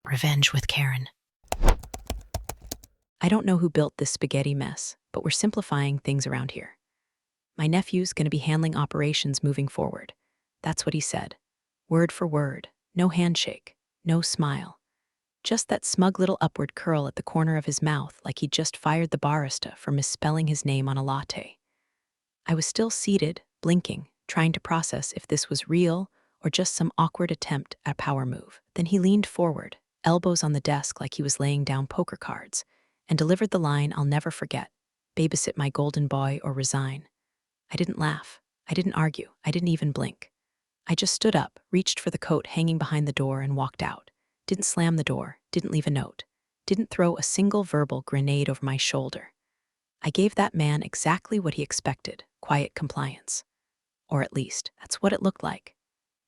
Revenge with Karen. I don't know who built this spaghetti mess, but we're simplifying things around here. My nephew's going to be handling operations moving forward. That's what he said. Word for word. No handshake. No smile. Just that smug little upward curl at the corner of his mouth like he'd just fired the barista for misspelling his name on a latte. I was still seated, blinking, trying to process if this was real or just some awkward attempt at a power move. Then he leaned forward, elbows on the desk like he was laying down poker cards, and delivered the line I'll never forget: "Babysit my golden boy or resign." I didn't laugh. I didn't argue. I didn't even blink. I just stood up, reached for the coat hanging behind the door, and walked out. Didn't slam the door, didn't leave a note, didn't throw a single verbal grenade over my shoulder. I gave that man exactly what he expected: quiet compliance. Or at least, that's what it looked like.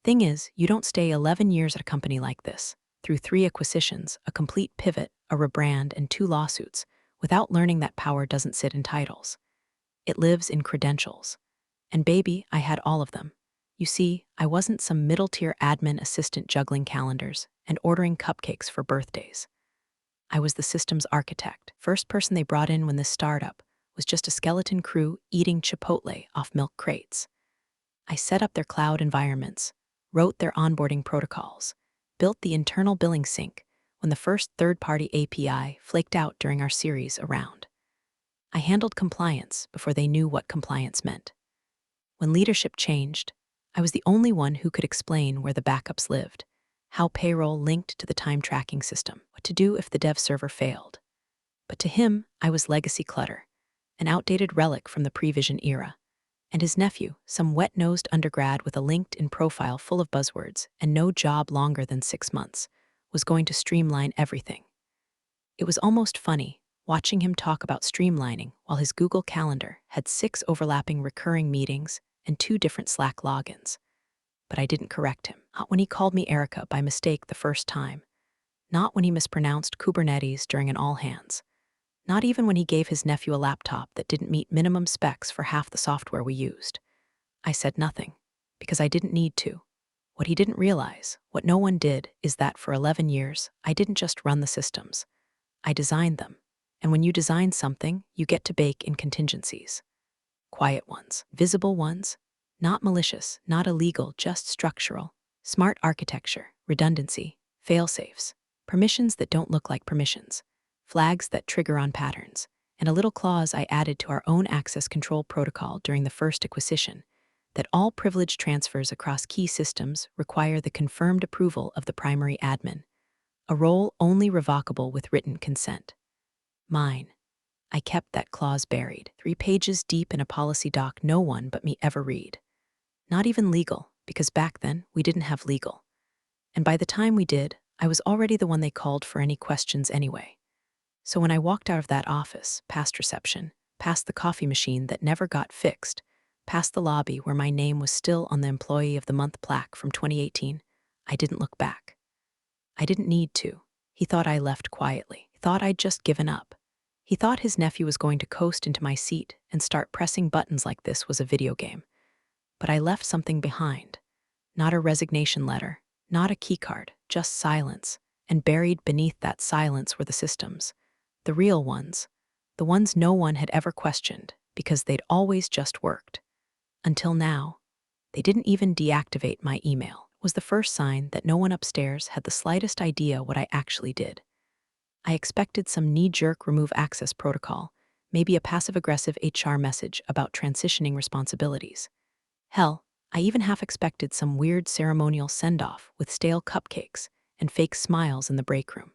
Thing is, you don't stay 11 years at a company like this, through 3 acquisitions, a complete pivot, a rebrand, and 2 lawsuits, without learning that power doesn't sit in titles. It lives in credentials. And baby, I had all of them. You see, I wasn't some middle-tier admin assistant juggling calendars and ordering cupcakes for birthdays. I was the systems architect. First person they brought in when this startup was just a skeleton crew eating Chipotle off milk crates. I set up their cloud environments, wrote their onboarding protocols, built the internal billing sync when the first third-party API flaked out during our series around. I handled compliance before they knew what compliance meant. When leadership changed, I was the only one who could explain where the backups lived, how payroll linked to the time tracking system, what to do if the dev server failed. But to him, I was legacy clutter, an outdated relic from the pre-vision era. And his nephew, some wet-nosed undergrad with a LinkedIn profile full of buzzwords and no job longer than 6 months, was going to streamline everything. It was almost funny watching him talk about streamlining while his Google Calendar had 6 overlapping recurring meetings and 2 different Slack logins. But I didn't correct him, not when he called me Erica by mistake the first time, not when he mispronounced Kubernetes during an all-hands, not even when he gave his nephew a laptop that didn't meet minimum specs for half the software we used. I said nothing, because I didn't need to. What he didn't realize, what no one did, is that for 11 years, I didn't just run the systems. I designed them. And when you design something, you get to bake in contingencies. Quiet ones, visible ones, not malicious, not illegal, just structural. Smart architecture, redundancy, fail-safes, permissions that don't look like permissions, flags that trigger on patterns, and a little clause I added to our own access control protocol during the first acquisition, that all privilege transfers across key systems require the confirmed approval of the primary admin, a role only revocable with written consent. Mine. I kept that clause buried, 3 pages deep in a policy doc no one but me ever read. Not even legal, because back then we didn't have legal. And by the time we did, I was already the one they called for any questions anyway. So when I walked out of that office, past reception, past the coffee machine that never got fixed, past the lobby where my name was still on the Employee of the Month plaque from 2018, I didn't look back. I didn't need to. He thought I left quietly. He thought I'd just given up. He thought his nephew was going to coast into my seat and start pressing buttons like this was a video game. But I left something behind. Not a resignation letter, not a keycard, just silence. And buried beneath that silence were the systems. The real ones. The ones no one had ever questioned, because they'd always just worked. Until now. They didn't even deactivate my email. It was the first sign that no one upstairs had the slightest idea what I actually did. I expected some knee-jerk remove access protocol, maybe a passive-aggressive HR message about transitioning responsibilities. Hell, I even half expected some weird ceremonial send-off with stale cupcakes and fake smiles in the break room.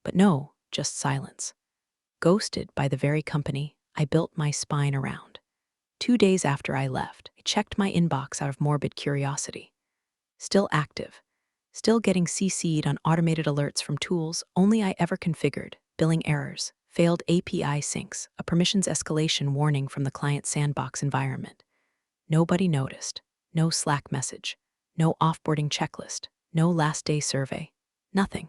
But no, just silence. Ghosted by the very company I built my spine around. 2 days after I left, I checked my inbox out of morbid curiosity. Still active. Still getting CC'd on automated alerts from tools only I ever configured: billing errors, failed API syncs, a permissions escalation warning from the client sandbox environment. Nobody noticed. No Slack message. No offboarding checklist. No last day survey. Nothing.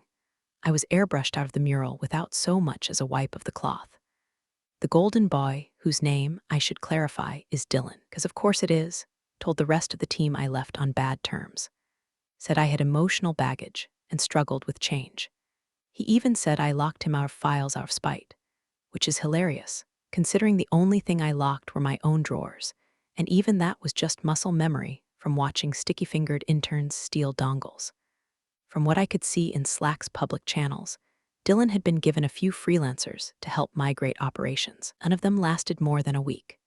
I was airbrushed out of the mural without so much as a wipe of the cloth. The golden boy, whose name, I should clarify, is Dylan, because of course it is, told the rest of the team I left on bad terms. Said I had emotional baggage and struggled with change. He even said I locked him out of files out of spite, which is hilarious, considering the only thing I locked were my own drawers, and even that was just muscle memory from watching sticky-fingered interns steal dongles. From what I could see in Slack's public channels, Dylan had been given a few freelancers to help migrate operations. None of them lasted more than a week.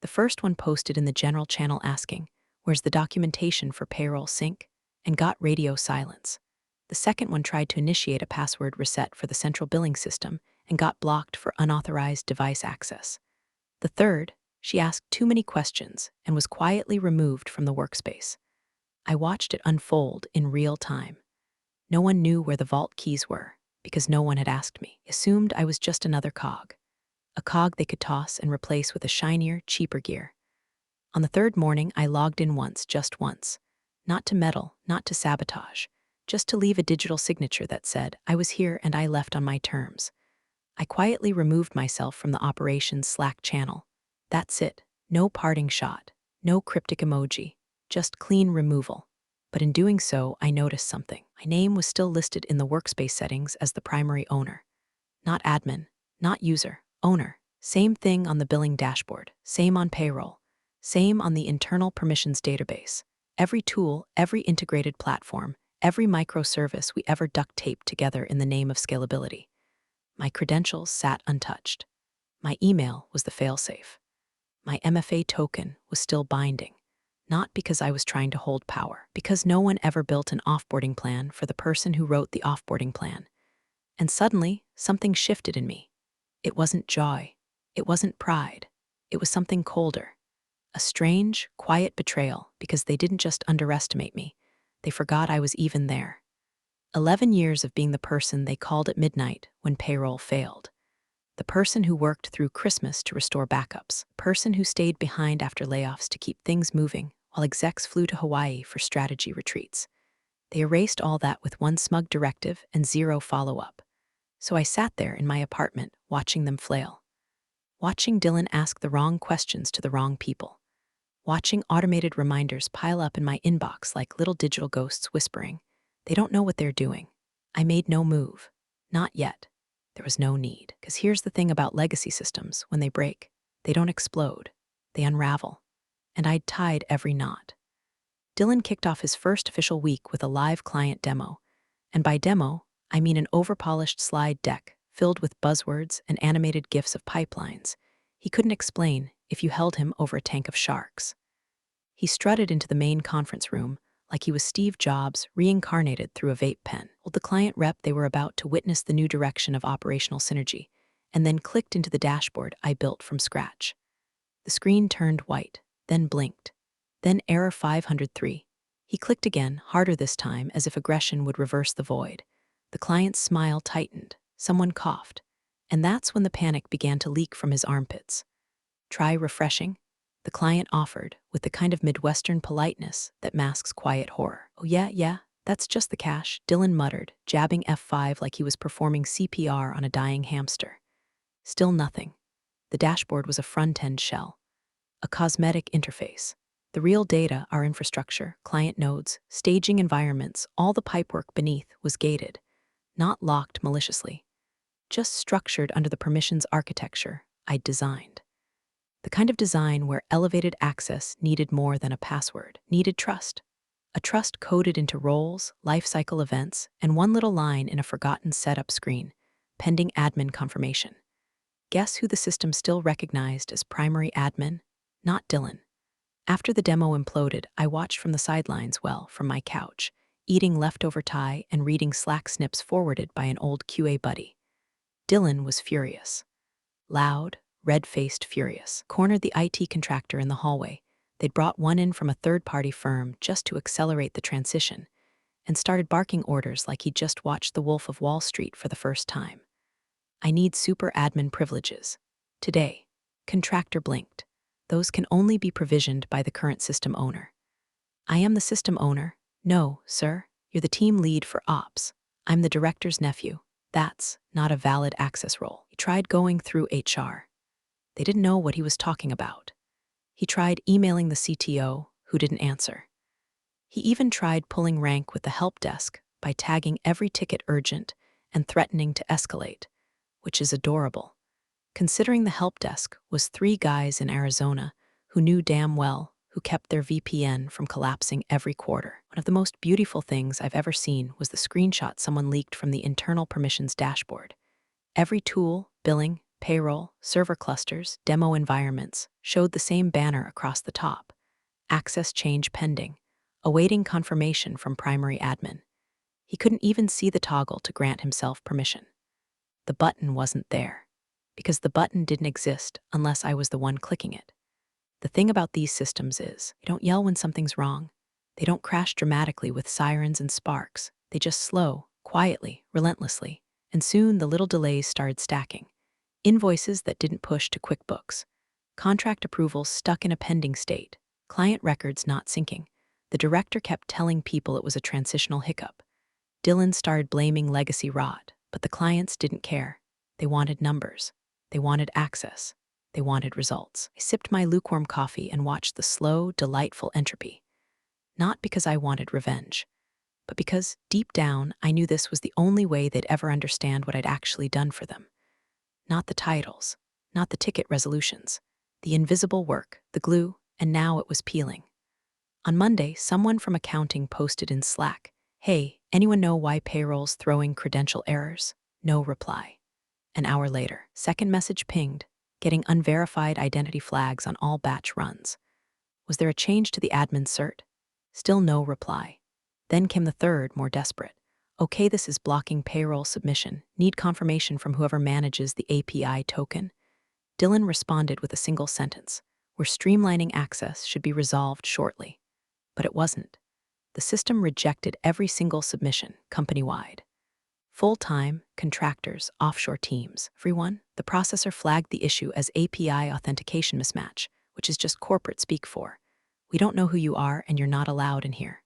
The first one posted in the general channel asking, "Where's the documentation for payroll sync?" and got radio silence. The second one tried to initiate a password reset for the central billing system and got blocked for unauthorized device access. The third, she asked too many questions and was quietly removed from the workspace. I watched it unfold in real time. No one knew where the vault keys were because no one had asked me. Assumed I was just another cog. A cog they could toss and replace with a shinier, cheaper gear. On the third morning, I logged in once, just once. Not to meddle, not to sabotage, just to leave a digital signature that said, I was here and I left on my terms. I quietly removed myself from the operations Slack channel. That's it. No parting shot. No cryptic emoji. Just clean removal. But in doing so, I noticed something. My name was still listed in the workspace settings as the primary owner. Not admin, not user, owner. Same thing on the billing dashboard, same on payroll, same on the internal permissions database. Every tool, every integrated platform, every microservice we ever duct taped together in the name of scalability. My credentials sat untouched. My email was the failsafe. My MFA token was still binding. Not because I was trying to hold power, because no one ever built an offboarding plan for the person who wrote the offboarding plan. And suddenly, something shifted in me. It wasn't joy. It wasn't pride. It was something colder. A strange, quiet betrayal because they didn't just underestimate me. They forgot I was even there. 11 years of being the person they called at midnight when payroll failed. The person who worked through Christmas to restore backups. The person who stayed behind after layoffs to keep things moving while execs flew to Hawaii for strategy retreats. They erased all that with one smug directive and zero follow-up. So I sat there in my apartment watching them flail. Watching Dylan ask the wrong questions to the wrong people. Watching automated reminders pile up in my inbox like little digital ghosts whispering, they don't know what they're doing. I made no move. Not yet. There was no need. Because here's the thing about legacy systems, when they break, they don't explode. They unravel. And I'd tied every knot. Dylan kicked off his first official week with a live client demo. And by demo, I mean an overpolished slide deck filled with buzzwords and animated GIFs of pipelines he couldn't explain if you held him over a tank of sharks. He strutted into the main conference room like he was Steve Jobs reincarnated through a vape pen. Told the client rep they were about to witness the new direction of operational synergy, and then clicked into the dashboard I built from scratch. The screen turned white, then blinked. Then error 503. He clicked again, harder this time, as if aggression would reverse the void. The client's smile tightened. Someone coughed. And that's when the panic began to leak from his armpits. Try refreshing? The client offered, with the kind of Midwestern politeness that masks quiet horror. Oh yeah, that's just the cash, Dylan muttered, jabbing F5 like he was performing CPR on a dying hamster. Still nothing. The dashboard was a front-end shell. A cosmetic interface. The real data, our infrastructure, client nodes, staging environments, all the pipework beneath was gated, not locked maliciously, just structured under the permissions architecture I'd designed. The kind of design where elevated access needed more than a password, needed trust. A trust coded into roles, lifecycle events, and one little line in a forgotten setup screen, pending admin confirmation. Guess who the system still recognized as primary admin? Not Dylan. After the demo imploded, I watched from the sidelines, from my couch, eating leftover Thai and reading Slack snips forwarded by an old QA buddy. Dylan was furious. Loud, red-faced furious. Cornered the IT contractor in the hallway. They'd brought one in from a third-party firm just to accelerate the transition, and started barking orders like he'd just watched The Wolf of Wall Street for the first time. I need super admin privileges. Today. Contractor blinked. Those can only be provisioned by the current system owner. I am the system owner. No, sir, you're the team lead for ops. I'm the director's nephew. That's not a valid access role. He tried going through HR. They didn't know what he was talking about. He tried emailing the CTO, who didn't answer. He even tried pulling rank with the help desk by tagging every ticket urgent and threatening to escalate, which is adorable, considering the help desk was 3 guys in Arizona who knew damn well who kept their VPN from collapsing every quarter. One of the most beautiful things I've ever seen was the screenshot someone leaked from the internal permissions dashboard. Every tool, billing, payroll, server clusters, demo environments showed the same banner across the top: access change pending, awaiting confirmation from primary admin. He couldn't even see the toggle to grant himself permission. The button wasn't there, because the button didn't exist unless I was the one clicking it. The thing about these systems is, they don't yell when something's wrong. They don't crash dramatically with sirens and sparks. They just slow, quietly, relentlessly, and soon the little delays started stacking. Invoices that didn't push to QuickBooks, contract approvals stuck in a pending state, client records not syncing. The director kept telling people it was a transitional hiccup. Dylan started blaming legacy rot, but the clients didn't care. They wanted numbers. They wanted access. They wanted results. I sipped my lukewarm coffee and watched the slow, delightful entropy. Not because I wanted revenge, but because, deep down, I knew this was the only way they'd ever understand what I'd actually done for them. Not the titles, not the ticket resolutions, the invisible work, the glue, and now it was peeling. On Monday, someone from accounting posted in Slack, "Hey, anyone know why payroll's throwing credential errors?" No reply. An hour later, second message pinged, getting unverified identity flags on all batch runs. Was there a change to the admin cert? Still no reply. Then came the third, more desperate. "Okay, this is blocking payroll submission. Need confirmation from whoever manages the API token." Dylan responded with a single sentence: "We're streamlining access, should be resolved shortly." But it wasn't. The system rejected every single submission, company-wide. Full-time, contractors, offshore teams, everyone. The processor flagged the issue as API authentication mismatch, which is just corporate speak for, "We don't know who you are and you're not allowed in here."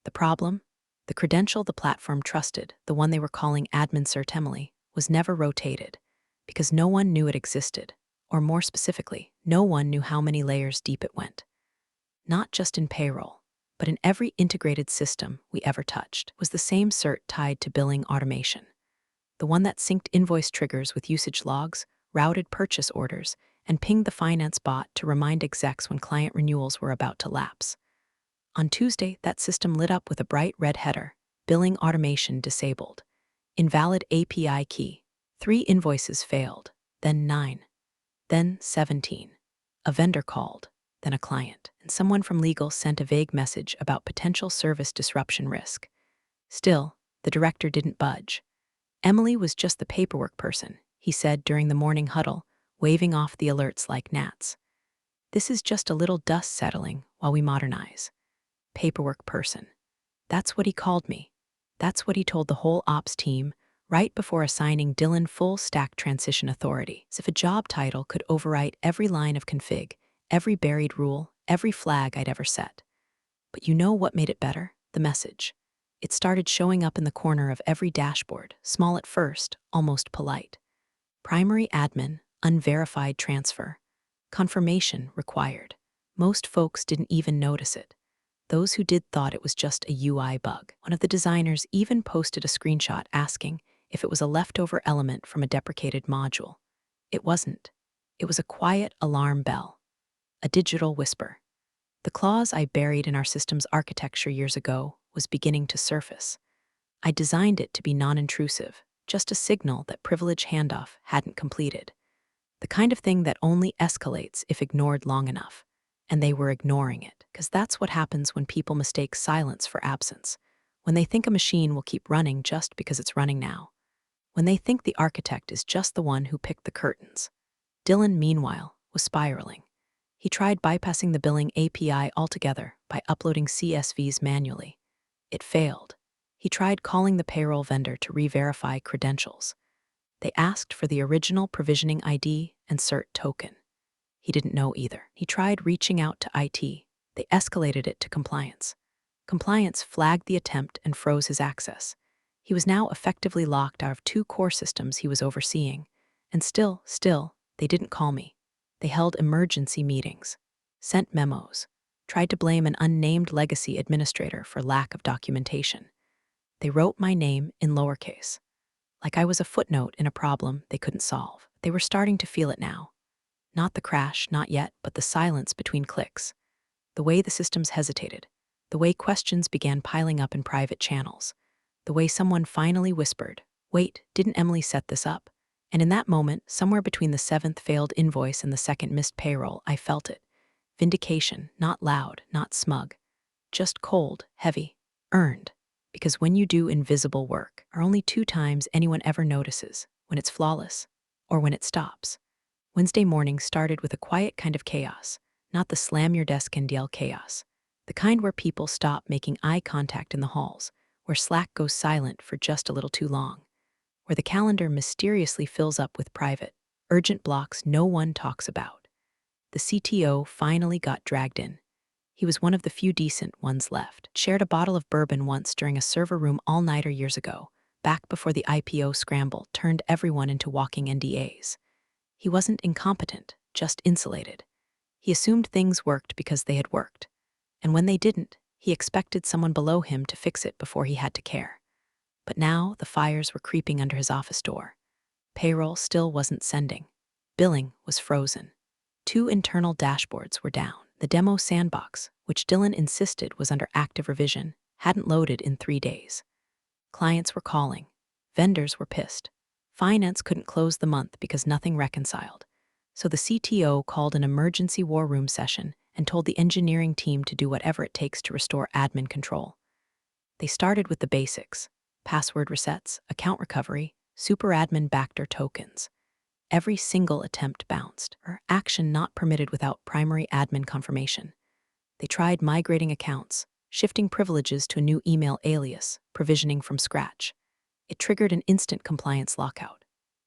The problem? The credential the platform trusted, the one they were calling admin cert Emily, was never rotated, because no one knew it existed, or more specifically, no one knew how many layers deep it went. Not just in payroll, but in every integrated system we ever touched, was the same cert tied to billing automation. The one that synced invoice triggers with usage logs, routed purchase orders, and pinged the finance bot to remind execs when client renewals were about to lapse. On Tuesday, that system lit up with a bright red header: billing automation disabled. Invalid API key. 3 invoices failed, then 9, then 17. A vendor called, then a client, and someone from legal sent a vague message about potential service disruption risk. Still, the director didn't budge. Emily was just the paperwork person, he said during the morning huddle, waving off the alerts like gnats. "This is just a little dust settling while we modernize." Paperwork person. That's what he called me. That's what he told the whole ops team right before assigning Dylan full-stack transition authority, as if a job title could overwrite every line of config, every buried rule, every flag I'd ever set. But you know what made it better? The message. It started showing up in the corner of every dashboard, small at first, almost polite. Primary admin, unverified transfer. Confirmation required. Most folks didn't even notice it. Those who did thought it was just a UI bug. One of the designers even posted a screenshot asking if it was a leftover element from a deprecated module. It wasn't. It was a quiet alarm bell. A digital whisper. The clause I buried in our system's architecture years ago was beginning to surface. I designed it to be non-intrusive, just a signal that privilege handoff hadn't completed. The kind of thing that only escalates if ignored long enough. And they were ignoring it, because that's what happens when people mistake silence for absence, when they think a machine will keep running just because it's running now, when they think the architect is just the one who picked the curtains. Dylan, meanwhile, was spiraling. He tried bypassing the billing API altogether by uploading CSVs manually. It failed. He tried calling the payroll vendor to re-verify credentials. They asked for the original provisioning ID and cert token. He didn't know either. He tried reaching out to IT. They escalated it to compliance. Compliance flagged the attempt and froze his access. He was now effectively locked out of 2 core systems he was overseeing. And still, they didn't call me. They held emergency meetings, sent memos, tried to blame an unnamed legacy administrator for lack of documentation. They wrote my name in lowercase. like I was a footnote in a problem they couldn't solve. They were starting to feel it now. Not the crash, not yet, but the silence between clicks. The way the systems hesitated. The way questions began piling up in private channels. The way someone finally whispered, "Wait, didn't Emily set this up?" And in that moment, somewhere between the seventh failed invoice and the second missed payroll, I felt it. Vindication, not loud, not smug. Just cold, heavy, earned. Because when you do invisible work, are only 2 times anyone ever notices, when it's flawless, or when it stops. Wednesday morning started with a quiet kind of chaos, not the slam your desk and yell chaos. The kind where people stop making eye contact in the halls, where Slack goes silent for just a little too long, where the calendar mysteriously fills up with private, urgent blocks no one talks about. The CTO finally got dragged in. He was one of the few decent ones left. Shared a bottle of bourbon once during a server room all-nighter years ago, back before the IPO scramble turned everyone into walking NDAs. He wasn't incompetent, just insulated. He assumed things worked because they had worked. And when they didn't, he expected someone below him to fix it before he had to care. But now the fires were creeping under his office door. Payroll still wasn't sending. Billing was frozen. 2 internal dashboards were down. The demo sandbox, which Dylan insisted was under active revision, hadn't loaded in 3 days. Clients were calling. Vendors were pissed. Finance couldn't close the month because nothing reconciled. So the CTO called an emergency war room session and told the engineering team to do whatever it takes to restore admin control. They started with the basics: password resets, account recovery, superadmin backdoor tokens. Every single attempt bounced, or action not permitted without primary admin confirmation. They tried migrating accounts, shifting privileges to a new email alias, provisioning from scratch. It triggered an instant compliance lockout.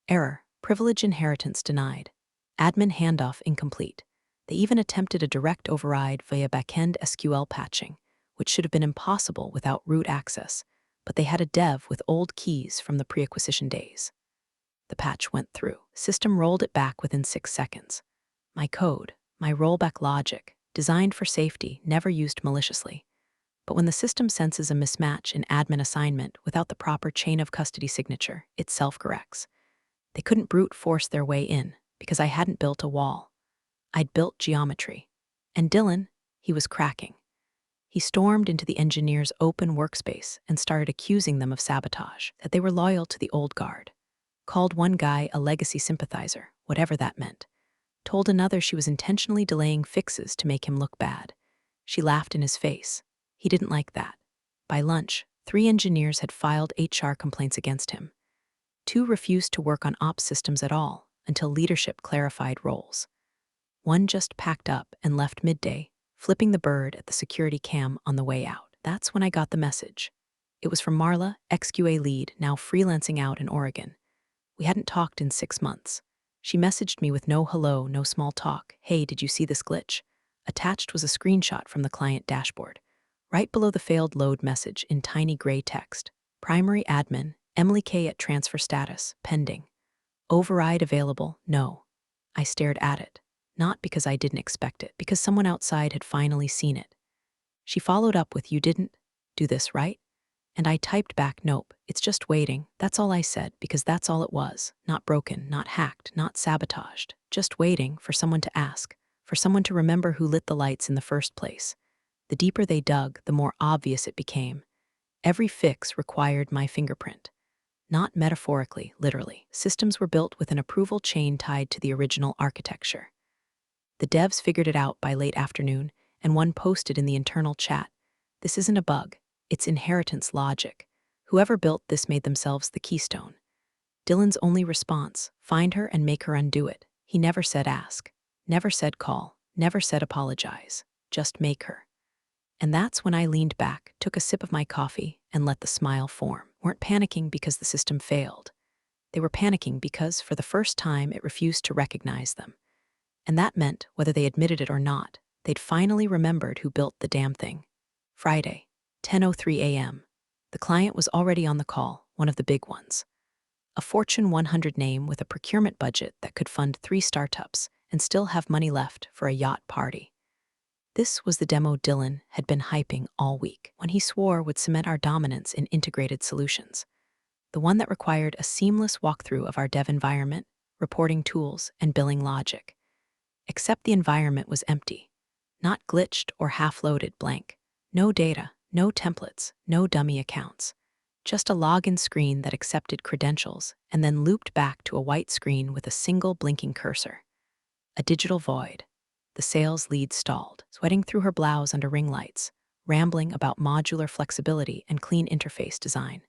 Error: privilege inheritance denied. Admin handoff incomplete. They even attempted a direct override via backend SQL patching, which should have been impossible without root access, but they had a dev with old keys from the pre-acquisition days. The patch went through. System rolled it back within 6 seconds. My code, my rollback logic, designed for safety, never used maliciously. But when the system senses a mismatch in admin assignment without the proper chain of custody signature, it self-corrects. They couldn't brute force their way in because I hadn't built a wall. I'd built geometry. And Dylan, he was cracking. He stormed into the engineers' open workspace and started accusing them of sabotage, that they were loyal to the old guard. Called one guy a legacy sympathizer, whatever that meant. Told another she was intentionally delaying fixes to make him look bad. She laughed in his face. He didn't like that. By lunch, 3 engineers had filed HR complaints against him. 2 refused to work on ops systems at all until leadership clarified roles. 1 just packed up and left midday, flipping the bird at the security cam on the way out. That's when I got the message. It was from Marla, ex-QA lead, now freelancing out in Oregon. We hadn't talked in 6 months. She messaged me with no hello, no small talk. "Hey, did you see this glitch?" Attached was a screenshot from the client dashboard. Right below the failed load message in tiny gray text: primary admin, Emily K. at transfer status, pending. Override available, no. I stared at it, not because I didn't expect it, because someone outside had finally seen it. She followed up with, "You didn't do this, right?" And I typed back, "Nope, it's just waiting." That's all I said, because that's all it was. Not broken, not hacked, not sabotaged. Just waiting for someone to ask, for someone to remember who lit the lights in the first place. The deeper they dug, the more obvious it became. Every fix required my fingerprint. Not metaphorically, literally. Systems were built with an approval chain tied to the original architecture. The devs figured it out by late afternoon, and one posted in the internal chat, "This isn't a bug. It's inheritance logic. Whoever built this made themselves the keystone." Dylan's only response: find her and make her undo it. He never said ask, never said call, never said apologize, just make her. And that's when I leaned back, took a sip of my coffee, and let the smile form. Weren't panicking because the system failed. They were panicking because, for the first time, it refused to recognize them. And that meant, whether they admitted it or not, they'd finally remembered who built the damn thing. Friday, 10:03 a.m. The client was already on the call, one of the big ones. A Fortune 100 name with a procurement budget that could fund 3 startups and still have money left for a yacht party. This was the demo Dylan had been hyping all week, when he swore would cement our dominance in integrated solutions. the one that required a seamless walkthrough of our dev environment, reporting tools, and billing logic. Except the environment was empty, not glitched or half-loaded blank. No data, no templates, no dummy accounts. Just a login screen that accepted credentials and then looped back to a white screen with a single blinking cursor. A digital void. The sales lead stalled, sweating through her blouse under ring lights, rambling about modular flexibility and clean interface design.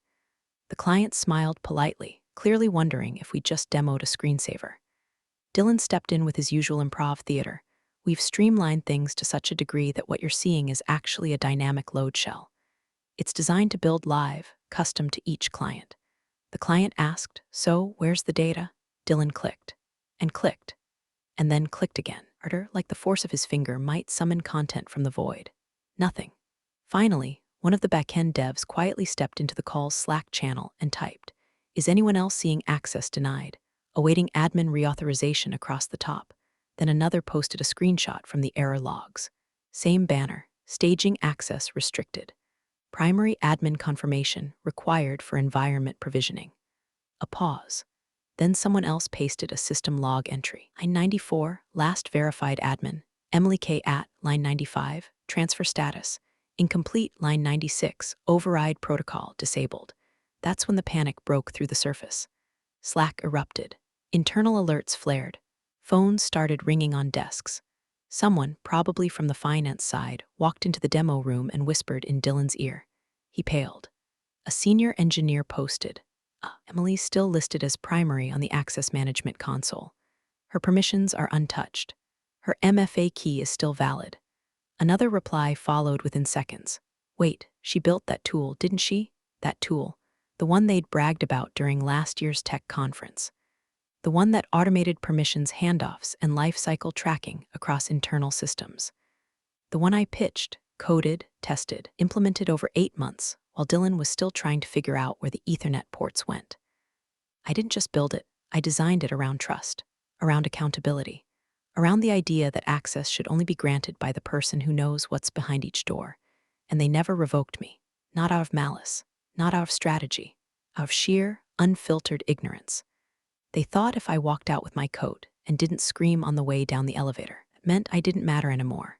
The client smiled politely, clearly wondering if we just demoed a screensaver. Dylan stepped in with his usual improv theater. We've streamlined things to such a degree that what you're seeing is actually a dynamic load shell. It's designed to build live, custom to each client. The client asked, "So, where's the data?" Dylan clicked, and then clicked again, harder, like the force of his finger might summon content from the void. Nothing. Finally, one of the backend devs quietly stepped into the call's Slack channel and typed, "Is anyone else seeing access denied?" Awaiting admin reauthorization across the top. Then another posted a screenshot from the error logs. Same banner, staging access restricted. Primary admin confirmation required for environment provisioning. A pause. Then someone else pasted a system log entry. Line 94, last verified admin. Emily K. at line 95, transfer status. Incomplete line 96, override protocol disabled. That's when the panic broke through the surface. Slack erupted. Internal alerts flared. Phones started ringing on desks. Someone, probably from the finance side, walked into the demo room and whispered in Dylan's ear. He paled. A senior engineer posted, Emily's still listed as primary on the access management console. Her permissions are untouched. Her MFA key is still valid. Another reply followed within seconds. Wait, she built that tool, didn't she? That tool. The one they'd bragged about during last year's tech conference. The one that automated permissions handoffs and lifecycle tracking across internal systems. The one I pitched, coded, tested, implemented over 8 months, while Dylan was still trying to figure out where the Ethernet ports went. I didn't just build it, I designed it around trust, around accountability, around the idea that access should only be granted by the person who knows what's behind each door. And they never revoked me, not out of malice, not out of strategy, out of sheer, unfiltered ignorance. They thought if I walked out with my coat and didn't scream on the way down the elevator, it meant I didn't matter anymore.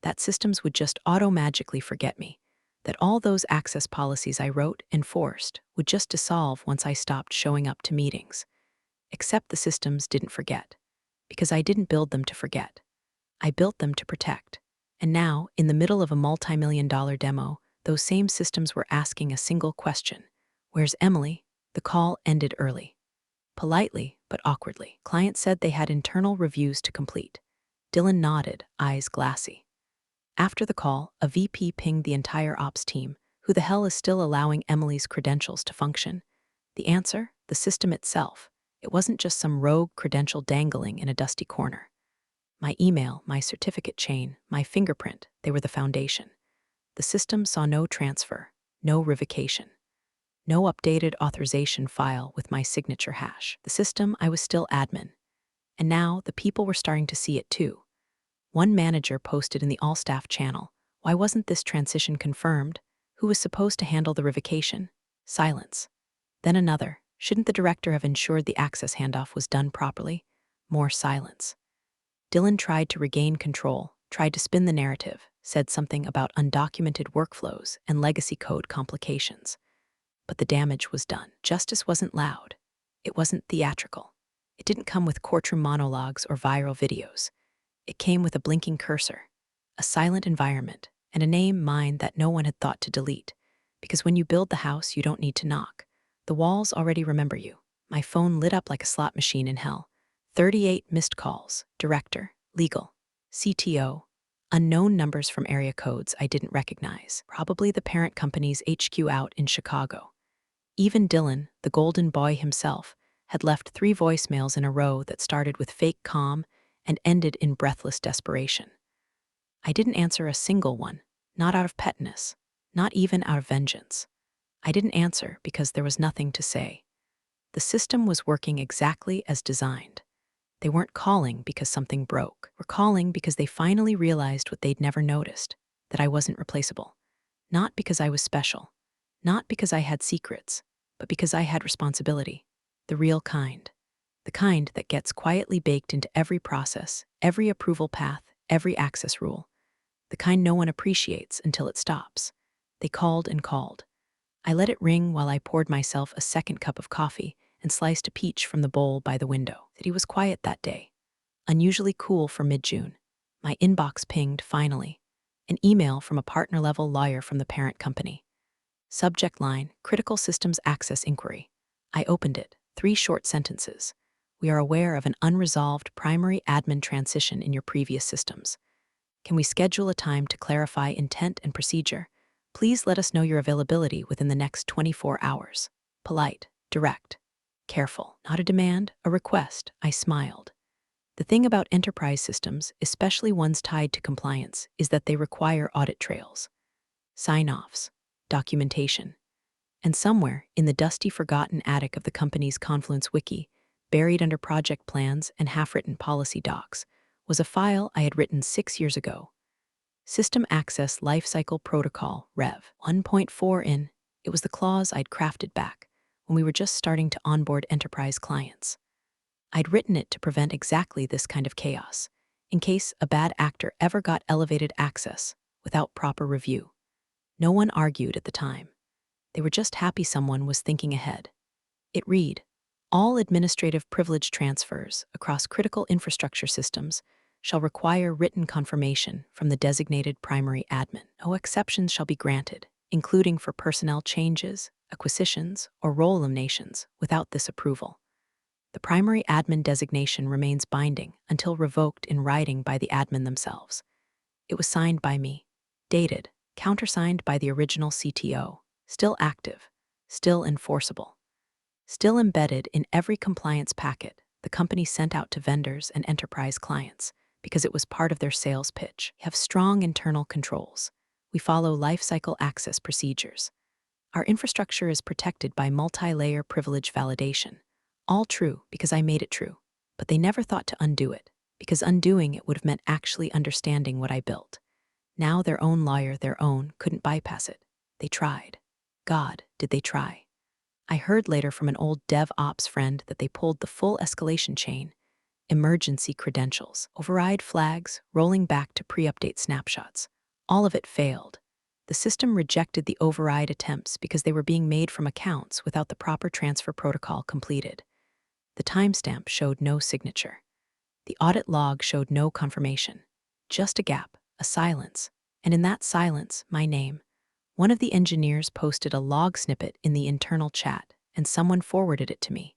That systems would just auto-magically forget me, that all those access policies I wrote and forced would just dissolve once I stopped showing up to meetings. Except the systems didn't forget, because I didn't build them to forget. I built them to protect. And now, in the middle of a multi-million-dollar demo, those same systems were asking a single question. Where's Emily? The call ended early. Politely, but awkwardly. Client said they had internal reviews to complete. Dylan nodded, eyes glassy. After the call, a VP pinged the entire ops team. Who the hell is still allowing Emily's credentials to function? The answer? The system itself. It wasn't just some rogue credential dangling in a dusty corner. My email, my certificate chain, my fingerprint, they were the foundation. The system saw no transfer, no revocation. No updated authorization file with my signature hash. The system, I was still admin. And now, the people were starting to see it too. One manager posted in the all-staff channel, "Why wasn't this transition confirmed? Who was supposed to handle the revocation?" Silence. Then another, "Shouldn't the director have ensured the access handoff was done properly?" More silence. Dylan tried to regain control, tried to spin the narrative, said something about undocumented workflows and legacy code complications. But the damage was done. Justice wasn't loud. It wasn't theatrical. It didn't come with courtroom monologues or viral videos. It came with a blinking cursor, a silent environment, and a name, mine, that no one had thought to delete. Because when you build the house, you don't need to knock. The walls already remember you. My phone lit up like a slot machine in hell. 38 missed calls, director, legal, CTO, unknown numbers from area codes I didn't recognize, probably the parent company's HQ out in Chicago. Even Dylan, the golden boy himself, had left 3 voicemails in a row that started with fake calm and ended in breathless desperation. I didn't answer a single one, not out of pettiness, not even out of vengeance. I didn't answer because there was nothing to say. The system was working exactly as designed. They weren't calling because something broke. Were calling because they finally realized what they'd never noticed, that I wasn't replaceable. Not because I was special. Not because I had secrets. but because I had responsibility. The real kind. The kind that gets quietly baked into every process, every approval path, every access rule. The kind no one appreciates until it stops. They called and called. I let it ring while I poured myself a second cup of coffee and sliced a peach from the bowl by the window. The city was quiet that day, unusually cool for mid-June. My inbox pinged, finally. An email from a partner-level lawyer from the parent company. Subject line, Critical Systems Access Inquiry. I opened it, 3 short sentences. We are aware of an unresolved primary admin transition in your previous systems. Can we schedule a time to clarify intent and procedure? Please let us know your availability within the next 24 hours. Polite, direct, careful. Not a demand, a request. I smiled. The thing about enterprise systems, especially ones tied to compliance, is that they require audit trails, sign-offs, documentation. And somewhere, in the dusty, forgotten attic of the company's Confluence wiki, buried under project plans and half-written policy docs, was a file I had written 6 years ago. System Access Lifecycle Protocol, Rev. 1.4 in. It was the clause I'd crafted back when we were just starting to onboard enterprise clients. I'd written it to prevent exactly this kind of chaos, in case a bad actor ever got elevated access without proper review. No one argued at the time. They were just happy someone was thinking ahead. It read, all administrative privilege transfers across critical infrastructure systems shall require written confirmation from the designated primary admin. No exceptions shall be granted, including for personnel changes, acquisitions, or role eliminations without this approval. The primary admin designation remains binding until revoked in writing by the admin themselves. It was signed by me, dated, countersigned by the original CTO, still active, still enforceable, still embedded in every compliance packet the company sent out to vendors and enterprise clients because it was part of their sales pitch. We have strong internal controls. We follow lifecycle access procedures. Our infrastructure is protected by multi-layer privilege validation. All true because I made it true, but they never thought to undo it, because undoing it would have meant actually understanding what I built. Now their own lawyer, couldn't bypass it. They tried. God, did they try. I heard later from an old DevOps friend that they pulled the full escalation chain, emergency credentials, override flags, rolling back to pre-update snapshots. All of it failed. The system rejected the override attempts because they were being made from accounts without the proper transfer protocol completed. The timestamp showed no signature. The audit log showed no confirmation. Just a gap, a silence, and in that silence, my name. One of the engineers posted a log snippet in the internal chat, and someone forwarded it to me.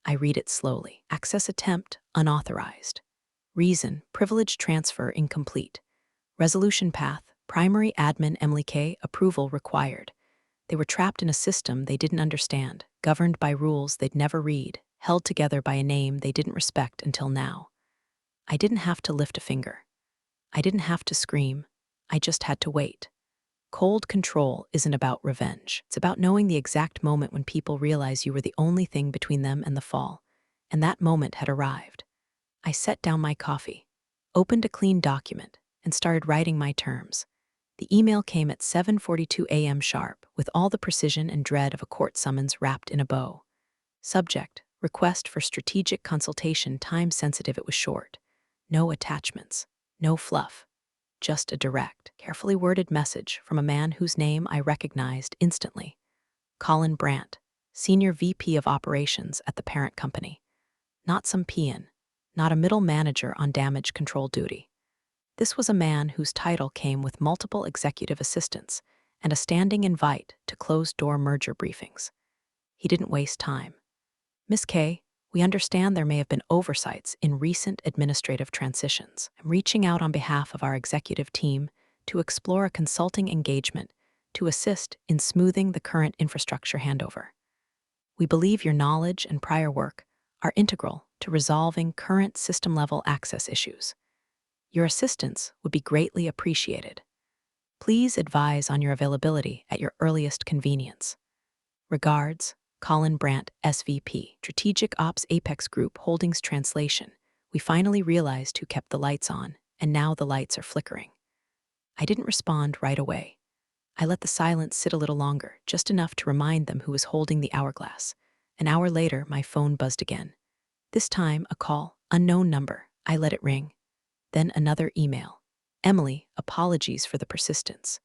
I read it slowly. Access attempt unauthorized. Reason, privilege transfer incomplete. Resolution path, primary admin Emily K. approval required. They were trapped in a system they didn't understand, governed by rules they'd never read, held together by a name they didn't respect until now. I didn't have to lift a finger. I didn't have to scream. I just had to wait. Cold control isn't about revenge. It's about knowing the exact moment when people realize you were the only thing between them and the fall, and that moment had arrived. I set down my coffee, opened a clean document, and started writing my terms. The email came at 7:42 a.m. sharp, with all the precision and dread of a court summons wrapped in a bow. Subject, request for strategic consultation, time-sensitive. It was short. No attachments, no fluff. Just a direct, carefully worded message from a man whose name I recognized instantly. Colin Brandt, Senior VP of Operations at the parent company. Not some peon, not a middle manager on damage control duty. This was a man whose title came with multiple executive assistants and a standing invite to closed-door merger briefings. He didn't waste time. Ms. K, we understand there may have been oversights in recent administrative transitions. I'm reaching out on behalf of our executive team to explore a consulting engagement to assist in smoothing the current infrastructure handover. We believe your knowledge and prior work are integral to resolving current system-level access issues. Your assistance would be greatly appreciated. Please advise on your availability at your earliest convenience. Regards, Colin Brandt, SVP, Strategic Ops Apex Group Holdings Translation. We finally realized who kept the lights on, and now the lights are flickering. I didn't respond right away. I let the silence sit a little longer, just enough to remind them who was holding the hourglass. An hour later, my phone buzzed again. This time, a call, unknown number. I let it ring. Then another email. Emily, apologies for the persistence.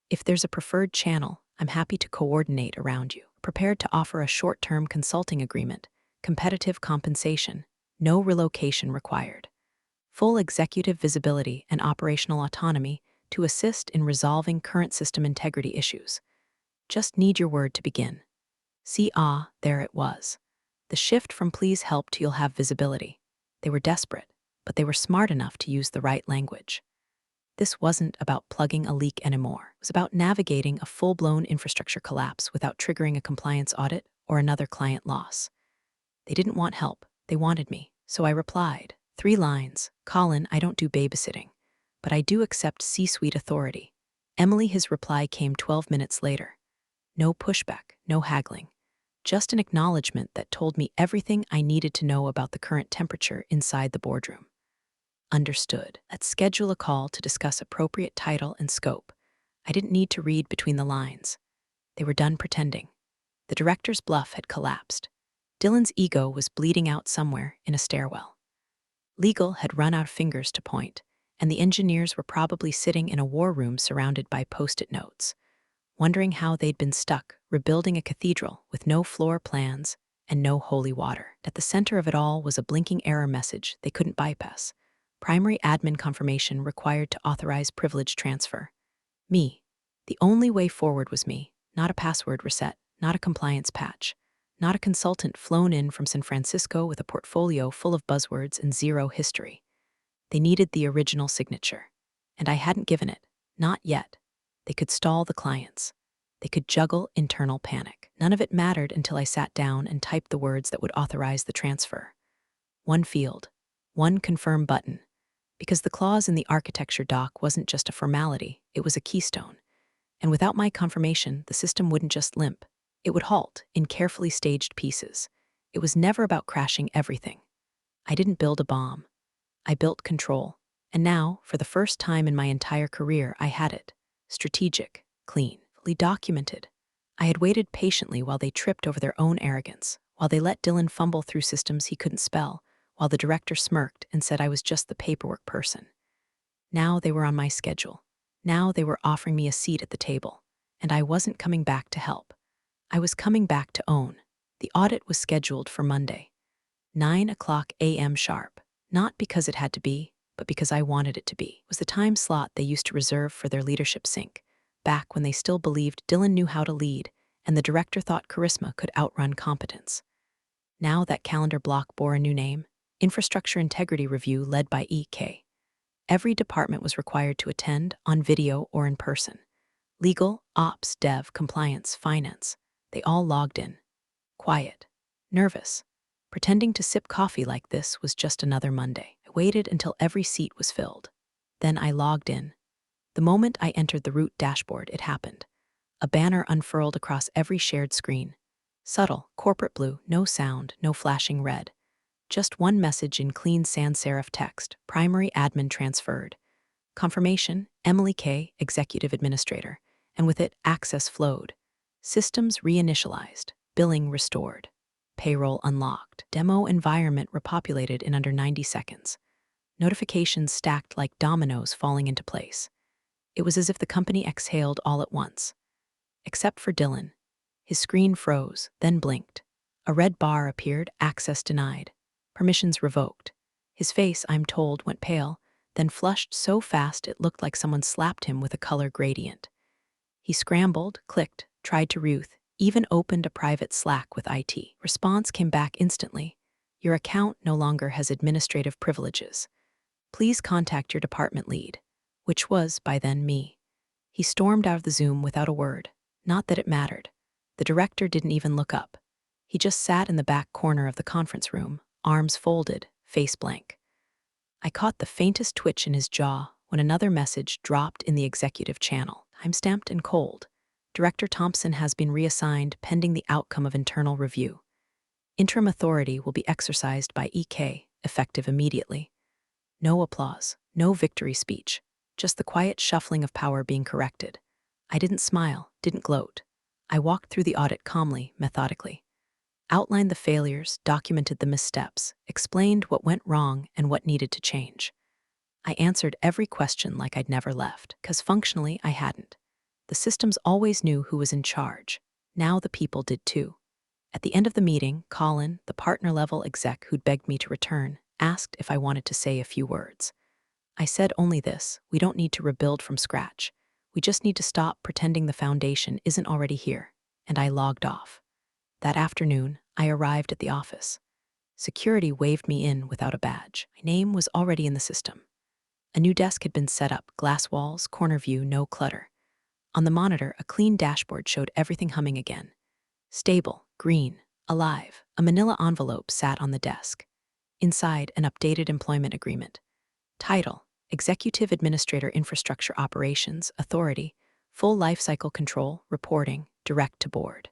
If there's a preferred channel, I'm happy to coordinate around you. Prepared to offer a short-term consulting agreement, competitive compensation, no relocation required. Full executive visibility and operational autonomy to assist in resolving current system integrity issues. Just need your word to begin. There it was. The shift from please help to you'll have visibility. They were desperate, but they were smart enough to use the right language. This wasn't about plugging a leak anymore. It was about navigating a full-blown infrastructure collapse without triggering a compliance audit or another client loss. They didn't want help. They wanted me. So I replied. 3 lines. Colin, I don't do babysitting, but I do accept C-suite authority. Emily, his reply came 12 minutes later. No pushback, no haggling. Just an acknowledgement that told me everything I needed to know about the current temperature inside the boardroom. Understood. Let's schedule a call to discuss appropriate title and scope. I didn't need to read between the lines. They were done pretending. The director's bluff had collapsed. Dylan's ego was bleeding out somewhere in a stairwell. Legal had run out of fingers to point, and the engineers were probably sitting in a war room surrounded by post-it notes, wondering how they'd been stuck rebuilding a cathedral with no floor plans and no holy water. At the center of it all was a blinking error message they couldn't bypass. Primary admin confirmation required to authorize privilege transfer. Me. The only way forward was me, not a password reset, not a compliance patch, not a consultant flown in from San Francisco with a portfolio full of buzzwords and zero history. They needed the original signature, and I hadn't given it, not yet. They could stall the clients. They could juggle internal panic. None of it mattered until I sat down and typed the words that would authorize the transfer. One field, one confirm button, because the clause in the architecture doc wasn't just a formality, it was a keystone. And without my confirmation, the system wouldn't just limp. It would halt in carefully staged pieces. It was never about crashing everything. I didn't build a bomb. I built control. And now, for the first time in my entire career, I had it. Strategic, clean, fully documented. I had waited patiently while they tripped over their own arrogance, while they let Dylan fumble through systems he couldn't spell, while the director smirked and said I was just the paperwork person. Now they were on my schedule. Now they were offering me a seat at the table. And I wasn't coming back to help. I was coming back to own. The audit was scheduled for Monday, 9:00 a.m. sharp, not because it had to be, but because I wanted it to be. It was the time slot they used to reserve for their leadership sync, back when they still believed Dylan knew how to lead and the director thought charisma could outrun competence. Now that calendar block bore a new name, Infrastructure Integrity Review led by EK. Every department was required to attend, on video or in person. Legal, ops, dev, compliance, finance. They all logged in. Quiet. Nervous. Pretending to sip coffee like this was just another Monday. I waited until every seat was filled. Then I logged in. The moment I entered the root dashboard, it happened. A banner unfurled across every shared screen. Subtle, corporate blue, no sound, no flashing red. Just one message in clean sans serif text, primary admin transferred. Confirmation, Emily K., Executive Administrator, and with it, access flowed. Systems reinitialized, billing restored. Payroll unlocked. Demo environment repopulated in under 90 seconds. Notifications stacked like dominoes falling into place. It was as if the company exhaled all at once. Except for Dylan. His screen froze, then blinked. A red bar appeared, access denied. Permissions revoked. His face, I'm told, went pale, then flushed so fast it looked like someone slapped him with a color gradient. He scrambled, clicked, tried to Ruth, even opened a private Slack with IT. Response came back instantly. Your account no longer has administrative privileges. Please contact your department lead, which was, by then, me. He stormed out of the Zoom without a word. Not that it mattered. The director didn't even look up. He just sat in the back corner of the conference room, arms folded, face blank. I caught the faintest twitch in his jaw when another message dropped in the executive channel, time-stamped and cold. Director Thompson has been reassigned pending the outcome of internal review. Interim authority will be exercised by EK, effective immediately. No applause, no victory speech, just the quiet shuffling of power being corrected. I didn't smile, didn't gloat. I walked through the audit calmly, methodically. Outlined the failures, documented the missteps, explained what went wrong and what needed to change. I answered every question like I'd never left, because functionally I hadn't. The systems always knew who was in charge. Now the people did too. At the end of the meeting, Colin, the partner-level exec who'd begged me to return, asked if I wanted to say a few words. I said only this: we don't need to rebuild from scratch. We just need to stop pretending the foundation isn't already here. And I logged off. That afternoon, I arrived at the office. Security waved me in without a badge. My name was already in the system. A new desk had been set up, glass walls, corner view, no clutter. On the monitor, a clean dashboard showed everything humming again. Stable, green, alive. A manila envelope sat on the desk. Inside, an updated employment agreement. Title: Executive Administrator Infrastructure Operations, Authority, Full Lifecycle Control, Reporting, Direct to Board.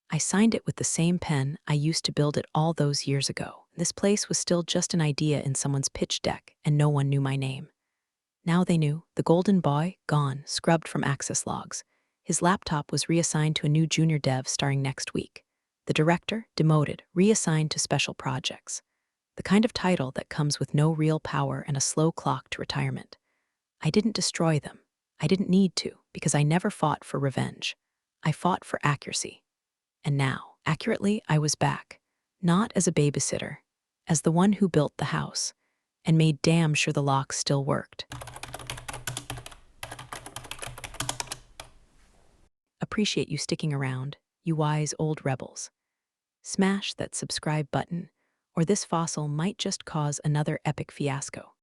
I signed it with the same pen I used to build it all those years ago. This place was still just an idea in someone's pitch deck, and no one knew my name. Now they knew. The golden boy, gone, scrubbed from access logs. His laptop was reassigned to a new junior dev starting next week. The director, demoted, reassigned to special projects. The kind of title that comes with no real power and a slow clock to retirement. I didn't destroy them. I didn't need to, because I never fought for revenge. I fought for accuracy. And now, accurately, I was back. Not as a babysitter, as the one who built the house, and made damn sure the locks still worked. Appreciate you sticking around, you wise old rebels. Smash that subscribe button, or this fossil might just cause another epic fiasco.